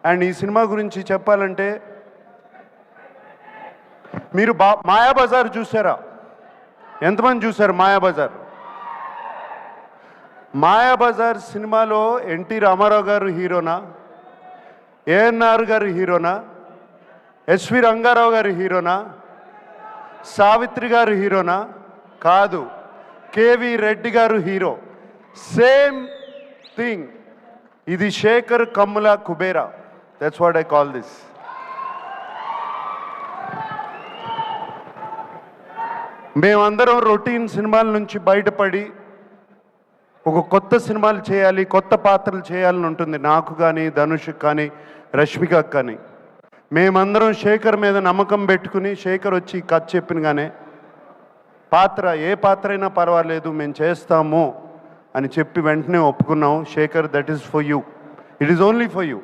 And ఈ cinema గురించి చెప్పాలంటే మీరు మాయాబజార్ చూసారా? ఎంతమంది చూశారు మాయాబజార్? మాయాబజార్ సినిమాలో ఎన్టీ రామారావు గారు హీరోనా, ఏఎన్ఆర్ గారు హీరోనా, ఎస్వి రంగారావు గారు హీరోనా, సావిత్రి గారు హీరోనా? కాదు, కేవి రెడ్డి గారు హీరో. Same thing. ఇది Shekhar Kammula Kubera. That's what I call this. మేమందరం రొటీన్ సినిమాల నుంచి బయటపడి ఒక కొత్త సినిమాలు చేయాలి, కొత్త పాత్రలు చేయాలని ఉంటుంది నాకు కానీ, ధనుష్కి కానీ, రష్మికకు కానీ. మేమందరం శేఖర్ మీద నమ్మకం పెట్టుకుని శేఖర్ వచ్చి కథ చెప్పినగానే పాత్ర ఏ పాత్ర అయినా పర్వాలేదు మేము చేస్తాము అని చెప్పి వెంటనే ఒప్పుకున్నాం. Shekhar, that is for you, it is only for you.